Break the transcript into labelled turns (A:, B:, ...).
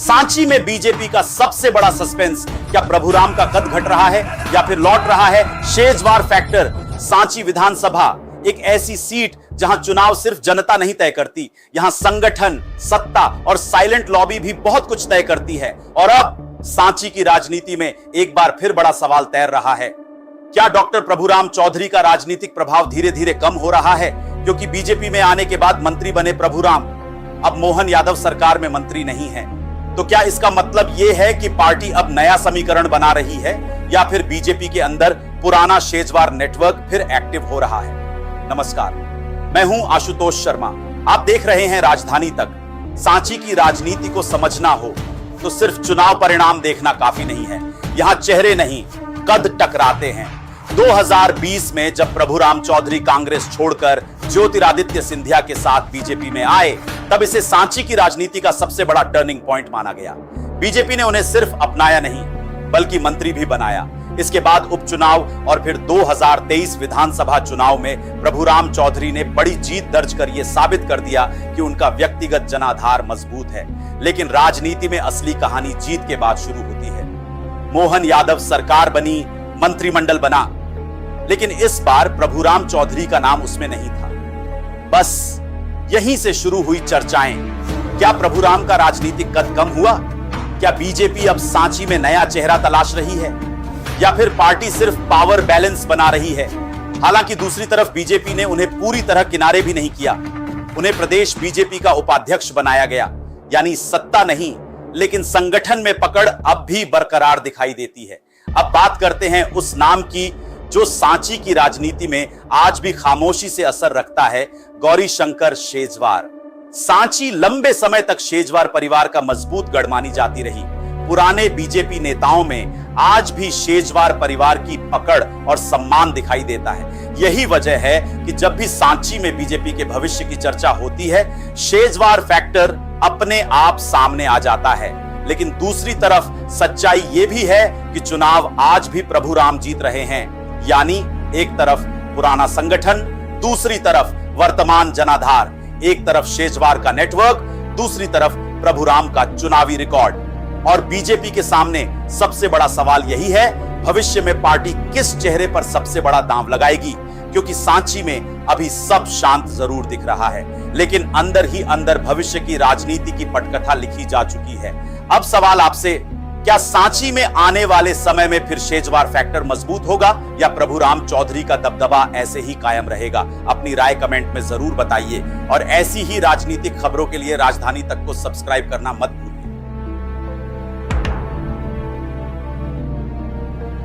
A: सांची में बीजेपी का सबसे बड़ा सस्पेंस, क्या प्रभुराम का कद घट रहा है या फिर लौट रहा है शेजवार फैक्टर। सांची विधानसभा एक ऐसी सीट जहां चुनाव सिर्फ जनता नहीं तय करती, यहां संगठन, सत्ता और साइलेंट लॉबी भी बहुत कुछ तय करती है। और अब सांची की राजनीति में एक बार फिर बड़ा सवाल तैर रहा है, क्या डॉक्टर प्रभुराम चौधरी का राजनीतिक प्रभाव धीरे धीरे कम हो रहा है? क्योंकि बीजेपी में आने के बाद मंत्री बने प्रभुराम, अब मोहन यादव सरकार में मंत्री नहीं है। तो क्या इसका मतलब यह है कि पार्टी अब नया समीकरण बना रही है या फिर बीजेपी के अंदर पुराना शेजवार नेटवर्क फिर एक्टिव हो रहा है? नमस्कार, मैं हूं आशुतोष शर्मा। आप देख रहे हैं राजधानी तक। सांची की राजनीति को समझना हो तो सिर्फ चुनाव परिणाम देखना काफी नहीं है, यहां चेहरे नहीं कद टकराते हैं। 2020 में जब प्रभुराम चौधरी कांग्रेस छोड़कर ज्योतिरादित्य सिंधिया के साथ बीजेपी में आए, तब इसे सांची की राजनीति का सबसे बड़ा टर्निंग पॉइंट माना गया। बीजेपी ने उन्हें सिर्फ अपनाया नहीं बल्कि मंत्री भी बनाया। इसके बाद उपचुनाव और फिर 2023 विधानसभा चुनाव में प्रभुराम चौधरी ने बड़ी जीत दर्ज कर यह साबित कर दिया कि उनका व्यक्तिगत जनाधार मजबूत है। लेकिन राजनीति में असली कहानी जीत के बाद शुरू होती है। मोहन यादव सरकार बनी, मंत्रिमंडल बना, लेकिन इस बार प्रभुराम चौधरी का नाम उसमें नहीं था। बस यहीं से शुरू हुई चर्चाएं। क्या प्रभुराम का राजनीतिक कद कम हुआ? क्या बीजेपी अब सांची में नया चेहरा तलाश रही है या फिर पार्टी सिर्फ पावर बैलेंस बना रही है? हालांकि दूसरी तरफ बीजेपी ने उन्हें पूरी तरह किनारे भी नहीं किया। उन्हें प्रदेश बीजेपी का उपाध्यक्ष बनाया गया, यानी सत्ता नहीं लेकिन संगठन में पकड़ अब भी बरकरार दिखाई देती है। अब बात करते हैं उस नाम की जो सांची की राजनीति में आज भी खामोशी से असर रखता है, गौरीशंकर शेजवार। सांची लंबे समय तक शेजवार परिवार का मजबूत गढ़ मानी जाती रही। पुराने बीजेपी नेताओं में आज भी शेजवार परिवार की पकड़ और सम्मान दिखाई देता है। यही वजह है कि जब भी सांची में बीजेपी के भविष्य की चर्चा होती है, शेजवार फैक्टर अपने आप सामने आ जाता है। लेकिन दूसरी तरफ सच्चाई यह भी है कि चुनाव आज भी प्रभुराम जीत रहे हैं, यानी एक तरफ पुराना संगठन, दूसरी तरफ वर्तमान जनाधार, एक तरफ शेजवार का नेटवर्क, दूसरी तरफ प्रभुराम का चुनावी रिकॉर्ड। और बीजेपी के सामने सबसे बड़ा सवाल यही है, भविष्य में पार्टी किस चेहरे पर सबसे बड़ा दांव लगाएगी? क्योंकि सांची में अभी सब शांत जरूर दिख रहा है, लेकिन अंदर ही अंदर भविष्य की राजनीति की पटकथा लिखी जा चुकी है। अब सवाल आपसे, क्या सांची में आने वाले समय में फिर शेजवार फैक्टर मजबूत होगा या प्रभुराम चौधरी का दबदबा ऐसे ही कायम रहेगा? अपनी राय कमेंट में जरूर बताइए और ऐसी ही राजनीतिक खबरों के लिए राजधानी तक को सब्सक्राइब करना मत भूलिए।